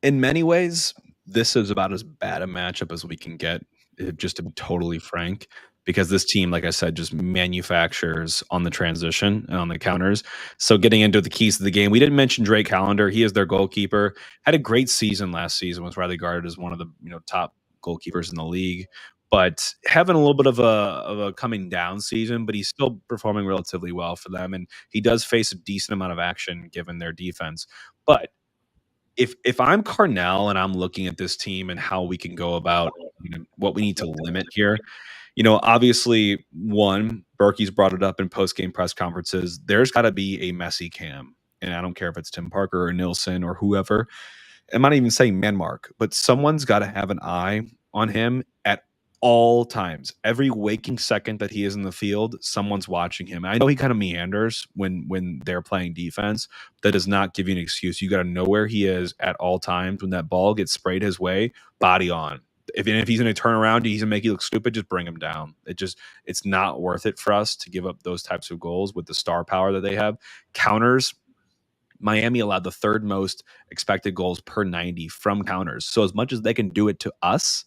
Speaker 1: In many ways, this is about as bad a matchup as we can get, just to be totally frank, because this team, like I said, just manufactures on the transition and on the counters. So getting into the keys to the game, we didn't mention Drake Callender. He is their goalkeeper. Had a great season last season, was widely regarded as one of the top goalkeepers in the league, but having a little bit of a coming down season, but he's still performing relatively well for them. And he does face a decent amount of action given their defense. But if I'm Carnell and I'm looking at this team and how we can go about what we need to limit here, obviously, one, Berkey's brought it up in post-game press conferences. There's got to be a Messi cam. And I don't care if it's Tim Parker or Nilsson or whoever. I'm not even saying Manmark, but someone's got to have an eye on him at all times. Every waking second that he is in the field, someone's watching him. I know he kind of meanders when they're playing defense. That does not give you an excuse. You got to know where he is at all times. When that ball gets sprayed his way, body on. If he's going to turn around, he's going to make you look stupid, just bring him down. It's not worth it for us to give up those types of goals with the star power that they have. Counters, Miami allowed the 3rd most expected goals per 90 from counters. So as much as they can do it to us,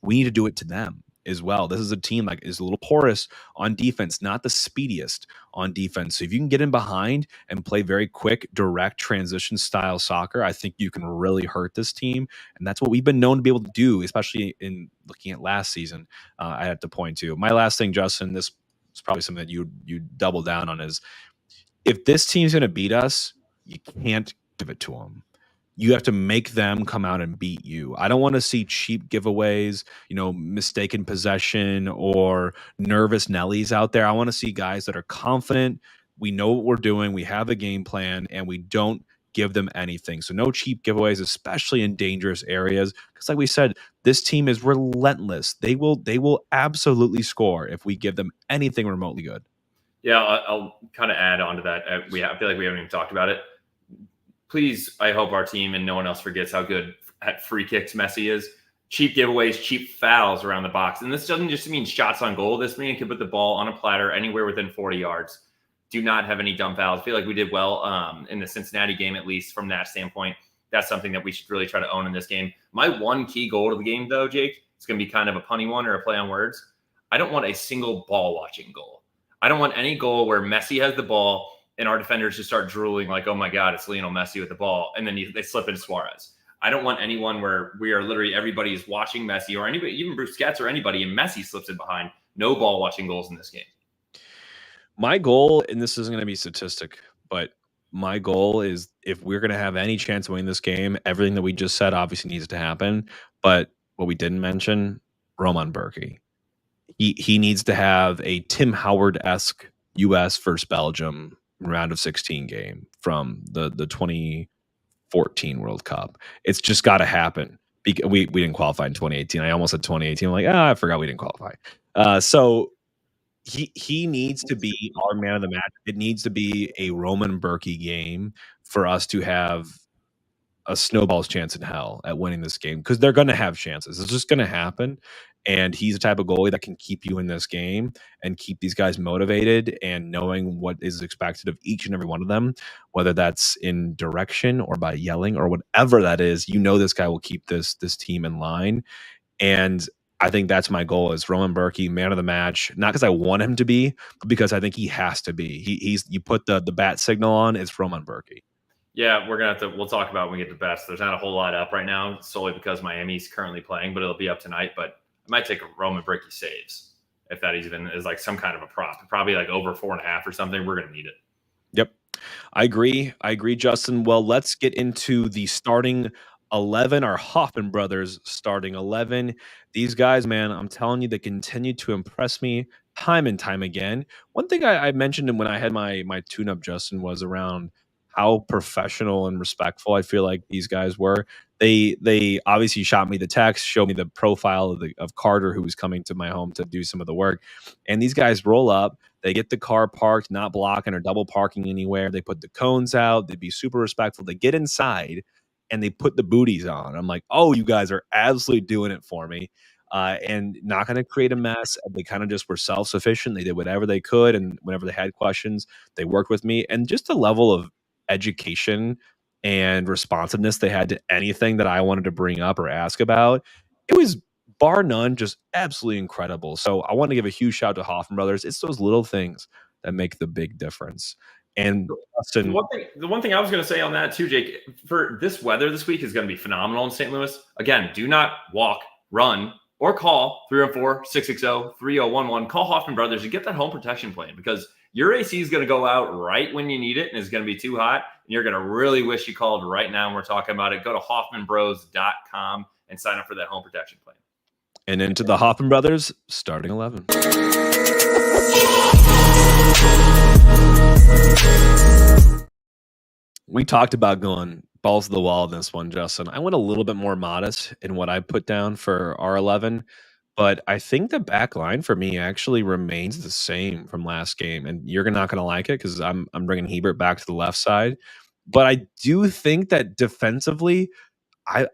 Speaker 1: we need to do it to them as well. This is a team that is a little porous on defense, not the speediest on defense. So if you can get in behind and play very quick, direct transition style soccer, I think you can really hurt this team. And that's what we've been known to be able to do, especially in looking at last season. I have to point to my last thing, Justin, this is probably something that you double down on, is if this team's going to beat us, you can't give it to them. you have to make them come out and beat you. I don't want to see cheap giveaways, mistaken possession or nervous Nellies out there. I want to see guys that are confident. We know what we're doing. We have a game plan and we don't give them anything. So no cheap giveaways, especially in dangerous areas. Because like we said, this team is relentless. They will absolutely score if we give them anything remotely good.
Speaker 2: Yeah, I'll kind of add on to that. I feel like we haven't even talked about it. Please, I hope our team and no one else forgets how good at free kicks Messi is. Cheap giveaways, cheap fouls around the box. And this doesn't just mean shots on goal. This means you can put the ball on a platter anywhere within 40 yards. Do not have any dumb fouls. I feel like we did well in the Cincinnati game, at least from that standpoint. That's something that we should really try to own in this game. My one key goal to the game, though, Jake, it's going to be kind of a punny one or a play on words. I don't want a single ball watching goal. I don't want any goal where Messi has the ball and our defenders just start drooling like, oh my God, it's Lionel Messi with the ball. And then they slip into Suarez. I don't want anyone where we are literally everybody is watching Messi or anybody, even Busquets or anybody, and Messi slips in behind. No ball watching goals in this game.
Speaker 1: My goal, and this isn't going to be statistic, but my goal is if we're going to have any chance of winning this game, everything that we just said obviously needs to happen. But what we didn't mention, Roman Burki. He needs to have a Tim Howard-esque U.S. versus Belgium round of 16 game from the 2014 World Cup. It's just got to happen. We didn't qualify in 2018. I almost said 2018. I'm like, I forgot we didn't qualify. So he needs to be our man of the match. It needs to be a Roman Burki game for us to have a snowball's chance in hell at winning this game, because they're going to have chances. It's just going to happen. And he's the type of goalie that can keep you in this game and keep these guys motivated and knowing what is expected of each and every one of them, whether that's in direction or by yelling or whatever that is. This guy will keep this team in line. And I think that's my goal is Roman Burki, man of the match, not because I want him to be, but because I think he has to be. You put the bat signal on, it's Roman Burki.
Speaker 2: Yeah, we'll talk about when we get to best. There's not a whole lot up right now, solely because Miami's currently playing, but it'll be up tonight. But I might take a Roman Burki saves if that even is like some kind of a prop. Probably like over 4.5 or something. We're going to need it.
Speaker 1: Yep. I agree, Justin. Well, let's get into the starting 11, our Hoffman brothers starting 11. These guys, man, I'm telling you, they continue to impress me time and time again. One thing I mentioned when I had my tune-up, Justin, was around how professional and respectful I feel like these guys were. They obviously shot me the text, showed me the profile of Carter, who was coming to my home to do some of the work. And these guys roll up, they get the car parked, not blocking or double parking anywhere. They put the cones out. They'd be super respectful. They get inside and they put the booties on. I'm like, oh, you guys are absolutely doing it for me. And not going to create a mess. They kind of just were self-sufficient. They did whatever they could. And whenever they had questions, they worked with me. And just the level of education and responsiveness they had to anything that I wanted to bring up or ask about, it was bar none, just absolutely incredible. So I want to give a huge shout out to Hoffman Brothers. It's those little things that make the big difference. And Justin,
Speaker 2: the one thing I was going to say on that too, Jake, for this weather this week is going to be phenomenal in St. Louis. Again, do not walk, run, or call 304-660-3011. Call Hoffman Brothers and get that home protection plan, because your AC is going to go out right when you need it and it's going to be too hot. And you're going to really wish you called right now. And we're talking about it. Go to hoffmanbros.com and sign up for that home protection plan.
Speaker 1: And into the Hoffman Brothers starting 11. We talked about going balls to the wall in this one, Justin. I went a little bit more modest in what I put down for R11, but I think the back line for me actually remains the same from last game. And you're not going to like it because I'm bringing Hebert back to the left side. But I do think that defensively,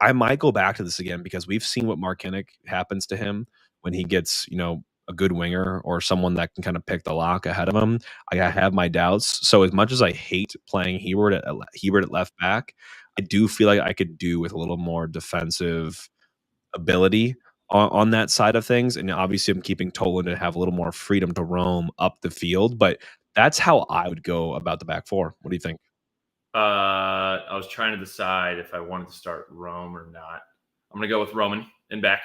Speaker 1: I might go back to this again, because we've seen what Mark Koenig happens to him when he gets, a good winger or someone that can kind of pick the lock ahead of him. I have my doubts. So as much as I hate playing Hebert at left back, I do feel like I could do with a little more defensive ability on that side of things. And obviously I'm keeping Toland to have a little more freedom to roam up the field, but that's how I would go about the back four. What do you think?
Speaker 2: I was trying to decide if I wanted to start Rome or not. I'm going to go with Roman in back.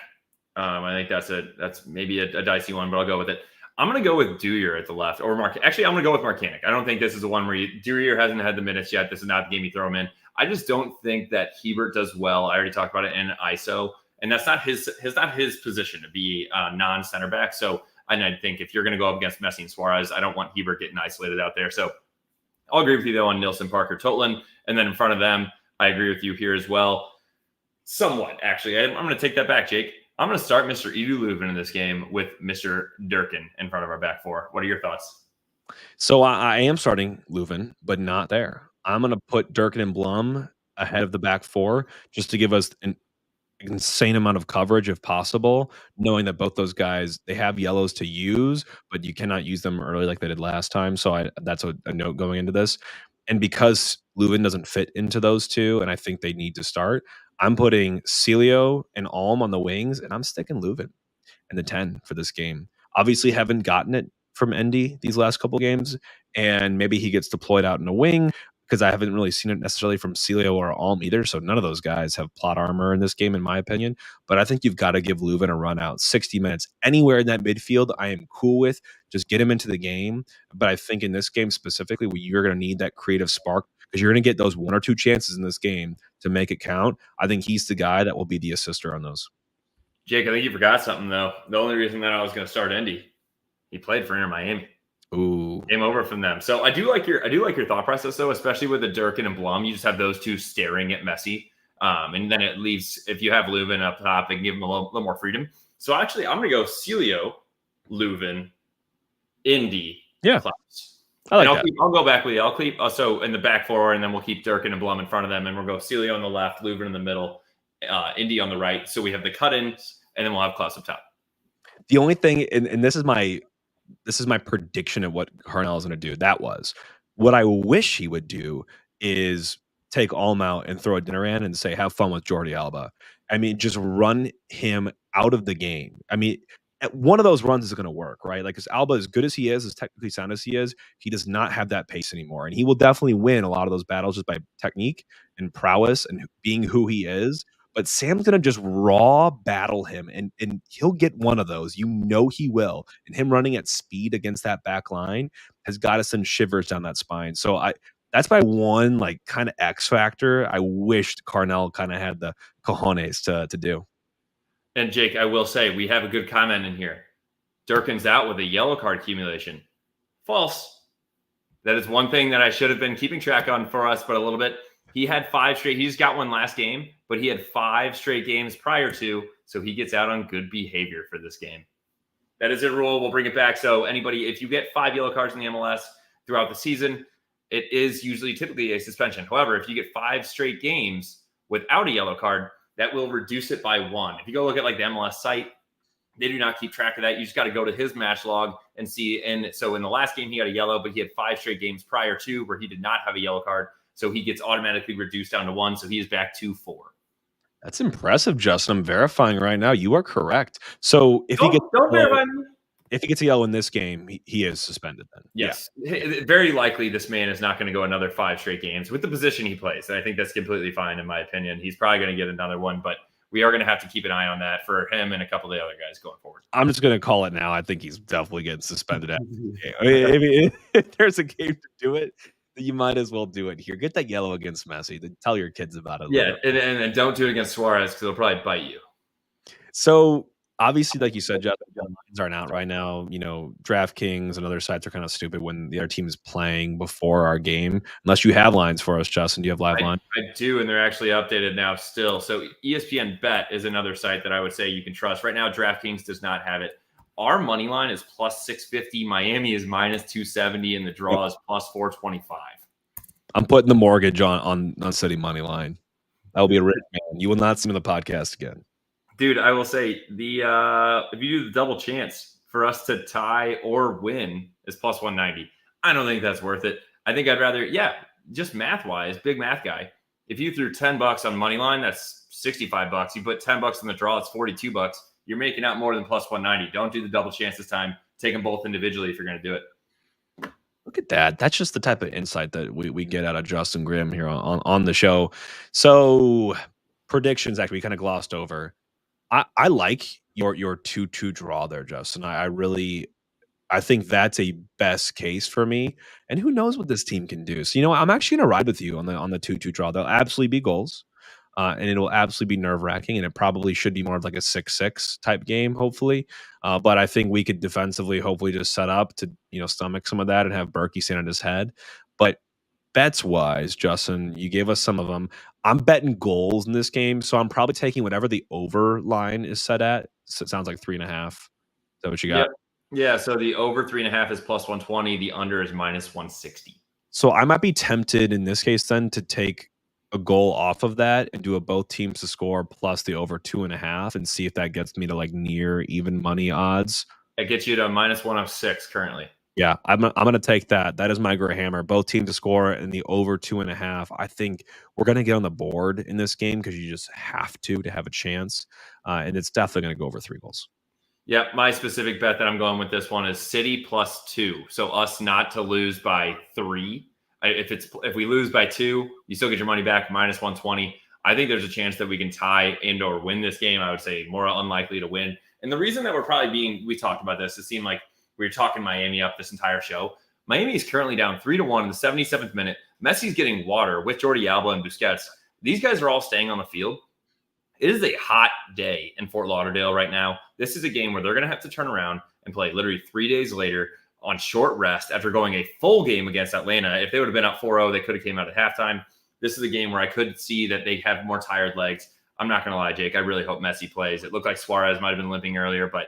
Speaker 2: I think that's maybe a dicey one, but I'll go with it. I'm going to go with Dewyer at the left, or Mark. Actually, I'm going to go with Mark Koenig. I don't think this is the one where Dewyer hasn't had the minutes yet. This is not the game you throw him in. I just don't think that Hebert does well. I already talked about it in ISO, and that's not his position to be a non-center back. So, and I think if you're going to go up against Messi and Suarez, I don't want Hebert getting isolated out there. So I'll agree with you though on Nilsson, Parker, Totland, and then in front of them, I agree with you here as well. Somewhat, actually. I'm going to take that back, Jake. I'm going to start Mr. Edu Leuven in this game with Mr. Durkin in front of our back four. What are your thoughts?
Speaker 1: So I am starting Leuven, but not there. I'm going to put Durkin and Blum ahead of the back four just to give us an insane amount of coverage if possible, knowing that both those guys, they have yellows to use, but you cannot use them early like they did last time. So that's a note going into this. And because Leuven doesn't fit into those two, and I think they need to start, I'm putting Celio and Alm on the wings, and I'm sticking Leuven in the 10 for this game. Obviously, haven't gotten it from Endy these last couple games, and maybe he gets deployed out in a wing because I haven't really seen it necessarily from Celio or Alm either. So none of those guys have plot armor in this game, in my opinion. But I think you've got to give Leuven a run out 60 minutes anywhere in that midfield. I am cool with just get him into the game. But I think in this game specifically, where you're going to need that creative spark because you're going to get those 1 or 2 chances in this game to make it count. I think he's the guy that will be the assister on those.
Speaker 2: Jake, I think you forgot something though. The only reason that I was going to start Endy, he played for Inter Miami.
Speaker 1: Ooh,
Speaker 2: came over from them. So I do like your thought process though, especially with the Durkin and Blum. You just have those two staring at Messi, and then it leaves if you have Leuven up top, they can give him a little more freedom. So actually, I'm going to go Celio, Leuven, Indy,
Speaker 1: yeah.
Speaker 2: Klaus.
Speaker 1: I like that.
Speaker 2: I'll go back with you. I'll keep also in the back four, and then we'll keep Durkin and Blum in front of them, and we'll go Celio on the left, Leuven in the middle, Indy on the right. So we have the cut-ins, and then we'll have Klaus up top.
Speaker 1: The only thing, and this is my prediction of what Harnell is going to do. That was what I wish he would do is take Alm out and throw a dinner in and say, have fun with Jordi Alba. I mean, just run him out of the game. I mean, one of those runs is going to work, right? Like, because Alba, as good as he is, as technically sound as he is, he does not have that pace anymore. And he will definitely win a lot of those battles just by technique and prowess and being who he is. But Sam's going to just raw battle him, and he'll get one of those. You know he will. And him running at speed against that back line has got to send shivers down that spine. So that's my one, like, kind of X factor I wished Carnell kind of had the cojones to do.
Speaker 2: And Jake, I will say, we have a good comment in here. Durkin's out with a yellow card accumulation. False. That is one thing that I should have been keeping track on for us, but a little bit. He had 5 straight. He just got one last game, but he had 5 straight games prior to, so he gets out on good behavior for this game. That is a rule. We'll bring it back. So anybody, if you get 5 yellow cards in the MLS throughout the season, it is typically a suspension. However, if you get 5 straight games without a yellow card, that will reduce it by 1. If you go look at like the MLS site, they do not keep track of that. You just got to go to his match log and see. And so in the last game, he got a yellow, but he had 5 straight games prior to where he did not have a yellow card. So he gets automatically reduced down to 1. So he is back to 4.
Speaker 1: That's impressive, Justin. I'm verifying right now. You are correct. So if he gets a yellow in this game, he is suspended then.
Speaker 2: Yes. Yeah. Very likely this man is not going to go another 5 straight games with the position he plays. And I think that's completely fine in my opinion. He's probably going to get another one, but we are going to have to keep an eye on that for him and a couple of the other guys going forward.
Speaker 1: I'm just going to call it now. I think he's definitely getting suspended. I mean, if there's a game to do it, you might as well do it here. Get that yellow against Messi. Tell your kids about it.
Speaker 2: Yeah, and don't do it against Suarez because they'll probably bite you.
Speaker 1: So obviously, like you said, Jeff, the lines aren't out right now. You know, DraftKings and other sites are kind of stupid when the other team is playing before our game. Unless you have lines for us, Justin. Do you have live lines?
Speaker 2: I do, and they're actually updated now still. So ESPN Bet is another site that I would say you can trust. Right now, DraftKings does not have it. Our money line is plus 650. Miami is minus 270, and the draw is plus 425. I'm
Speaker 1: putting the mortgage on City money line. That will be a rich man. You will not see me on the podcast again.
Speaker 2: Dude, I will say if you do the double chance for us to tie or win is plus 190. I don't think that's worth it. I think I'd rather, just math wise, big math guy. If you threw $10 on money line, that's $65. You put $10 in the draw, it's $42. You're making out more than plus 190. Don't do the double chance this time. Take them both individually if you're going to do it.
Speaker 1: Look at that. That's just the type of insight that we get out of Justin Graham here on the show. So predictions, actually, we kind of glossed over. I like your 2-2 draw there, Justin. I really I think that's a best case for me, and who knows what this team can do. So, I'm actually gonna ride with you on the 2-2 draw. There'll absolutely be goals, and it'll absolutely be nerve-wracking, and it probably should be more of like a 6-6 type game, hopefully. But I think we could defensively hopefully just set up to, stomach some of that and have Berkey stand on his head. But bets wise, Justin, you gave us some of them. I'm betting goals in this game, so I'm probably taking whatever the over line is set at. So it sounds like 3.5. Is that what you got?
Speaker 2: Yep. Yeah. So the over 3.5 is plus 120. The under is minus 160.
Speaker 1: So I might be tempted in this case then to take a goal off of that and do a both teams to score plus the over 2.5 and see if that gets me to like near even money odds.
Speaker 2: It gets you to minus 106 currently.
Speaker 1: Yeah, I'm gonna take that. That is my hammer. Both teams to score and the over 2.5. I think we're gonna get on the board in this game because you just have to have a chance, and it's definitely gonna go over 3 goals.
Speaker 2: Yep, my specific bet that I'm going with this one is City +2. So us not to lose by 3. If we lose by 2, you still get your money back minus 120. I think there's a chance that we can tie and or win this game. I would say more unlikely to win. And the reason that we're probably we talked about this, it seemed like we were talking Miami up this entire show. Miami is currently down 3-1 in the 77th minute. Messi's getting water with Jordi Alba and Busquets. These guys are all staying on the field. It is a hot day in Fort Lauderdale right now. This is a game where they're going to have to turn around and play literally 3 days later on short rest after going a full game against Atlanta. If they would have been up 4-0, they could have came out at halftime. This is a game where I could see that they have more tired legs. I'm not going to lie, Jake. I really hope Messi plays. It looked like Suarez might have been limping earlier, but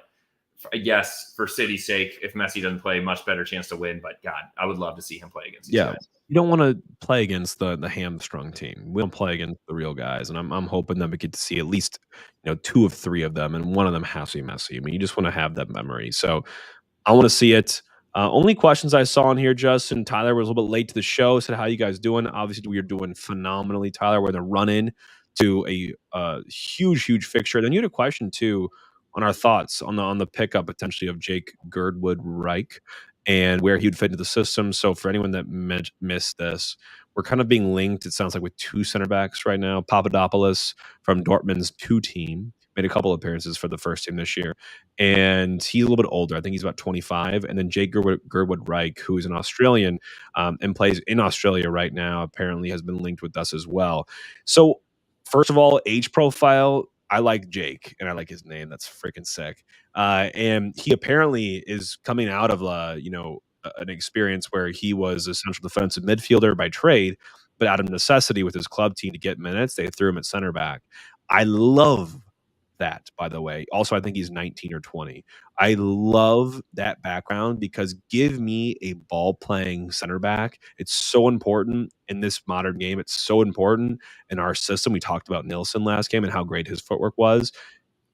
Speaker 2: yes, for City's sake, if Messi doesn't play, much better chance to win. But God, I would love to see him play against these guys.
Speaker 1: You don't want to play against the hamstrung team. We don't play against the real guys, and I'm hoping that we get to see at least 2 of 3 of them, and one of them has to be Messi. I mean, you just want to have that memory. So I want to see it. Only questions I saw in here, Justin. Tyler was a little bit late to the show. Said, "How you guys doing?" Obviously, we are doing phenomenally, Tyler. We're going to run in to a huge fixture. Then you had a question too on our thoughts on the pickup potentially of Jake Girdwood Reich and where he would fit into the system. So for anyone that missed this, we're kind of being linked, it sounds like, with 2 center backs right now. Papadopoulos from Dortmund's 2 team made a couple appearances for the first team this year. And he's a little bit older. I think he's about 25. And then Jake Girdwood Reich, who is an Australian and plays in Australia right now, apparently has been linked with us as well. So first of all, age profile, I like Jake, and I like his name. That's freaking sick. And he apparently is coming out of an experience where he was a central defensive midfielder by trade, but out of necessity with his club team to get minutes, they threw him at center back. I love that, by the way. Also, I think he's 19 or 20. I love that background because give me a ball-playing center back. It's so important in this modern game. It's so important in our system. We talked about Nilsson last game and how great his footwork was.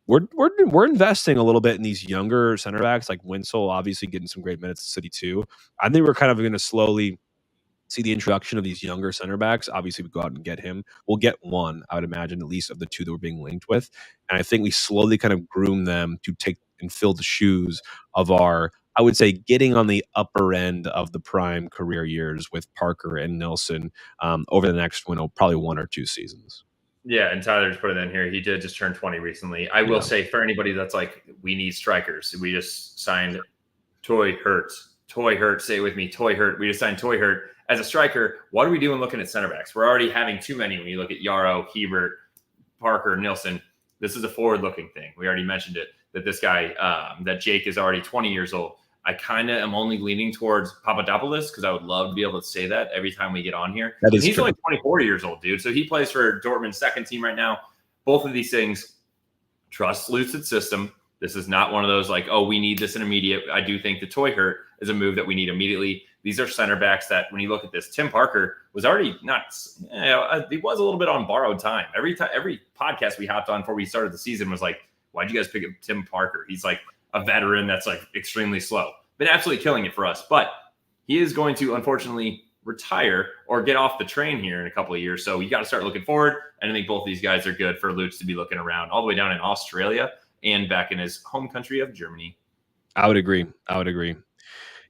Speaker 1: We're investing a little bit in these younger center backs, like Winslow, obviously getting some great minutes at City too. I think we're kind of going to slowly see the introduction of these younger center backs. Obviously, we go out and get him. We'll get one, I would imagine, at least of the 2 that we're being linked with. And I think we slowly kind of groom them to take and fill the shoes of our, I would say, getting on the upper end of the prime career years with Parker and Nilsson over the next probably 1 or 2 seasons.
Speaker 2: Yeah, and Tyler just put it in here. He did just turn 20 recently. I will say, for anybody that's like, we need strikers, we just signed Toy Hurt. Say it with me, Toy Hurt. We just signed Toy Hurt as a striker. What are we doing looking at center backs? We're already having too many when you look at Yarrow, Hebert, Parker, Nilsson. This is a forward-looking thing. We already mentioned it, that this guy, that Jake is already 20 years old. I kind of am only leaning towards Papadopoulos because I would love to be able to say that every time we get on here. He's true. Only 24 years old, dude. So he plays for Dortmund's 2nd team right now. Both of these things, trust Lucid's system. This is not one of those like, oh, we need this in immediate. I do think the Toy Hurt is a move that we need immediately. These are center backs that when you look at this, Tim Parker was already he was a little bit on borrowed time. Every podcast we hopped on before we started the season was like, why'd you guys pick up Tim Parker? He's like a veteran that's like extremely slow. Been absolutely killing it for us. But he is going to, unfortunately, retire or get off the train here in a couple of years. So you got to start looking forward. And I think both these guys are good for Lutz to be looking around all the way down in Australia and back in his home country of Germany.
Speaker 1: I would agree.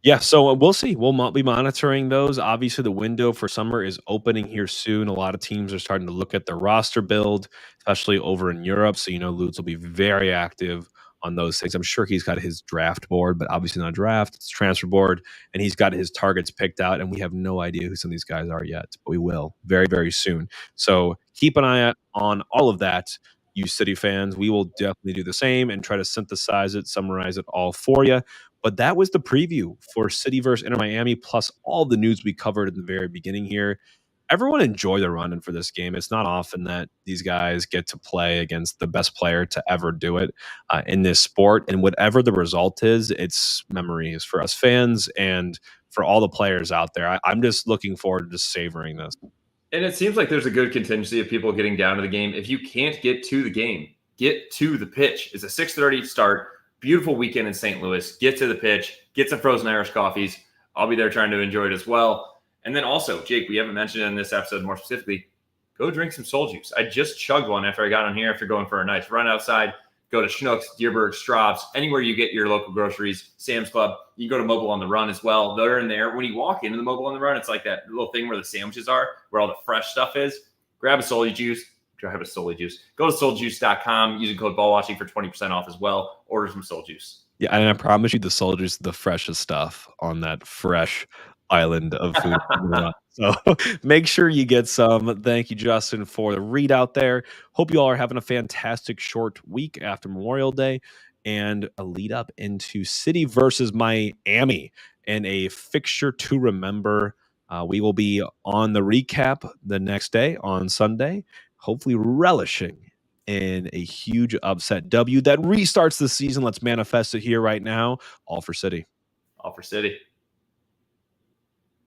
Speaker 1: Yeah, so we'll see. We'll be monitoring those. Obviously, the window for summer is opening here soon. A lot of teams are starting to look at their roster build, especially over in Europe. So, Lutz will be very active on those things. I'm sure he's got his draft board, but obviously not a draft, it's a transfer board, and he's got his targets picked out, and we have no idea who some of these guys are yet, but we will very, very soon. So keep an eye on all of that, you City fans. We will definitely do the same and try to synthesize it, summarize it all for you. But that was the preview for City versus Inter Miami, plus all the news we covered in the very beginning here. Everyone enjoy the run-in for this game. It's not often that these guys get to play against the best player to ever do it in this sport. And whatever the result is, it's memories for us fans and for all the players out there. I'm just looking forward to just savoring this.
Speaker 2: And it seems like there's a good contingency of people getting down to the game. If you can't get to the game, get to the pitch. It's a 6:30 start. Beautiful weekend in St. Louis. Get to the pitch. Get some frozen Irish coffees. I'll be there trying to enjoy it as well. And then also, Jake, we haven't mentioned it in this episode more specifically, go drink some soul juice. I just chugged one after I got on here after going for a nice run outside. Go to Schnucks, Deerberg, Straub's, anywhere you get your local groceries, Sam's Club. You can go to Mobile on the Run as well. They're in there. When you walk into the Mobile on the Run, it's like that little thing where the sandwiches are, where all the fresh stuff is. Grab a Soli juice. Grab a Soli juice. Go to souljuice.com using code ballwatching for 20% off as well. Order some soul juice.
Speaker 1: Yeah, and I promise you the soul juice is the freshest stuff on that fresh island of food. So make sure you get some. Thank you, Justin, for the readout there. Hope you all are having a fantastic short week after Memorial Day and a lead up into City versus Miami and a fixture to remember. We will be on the recap the next day on Sunday, hopefully relishing in a huge upset W that restarts the season. Let's manifest it here right now. All for City.
Speaker 2: All for City.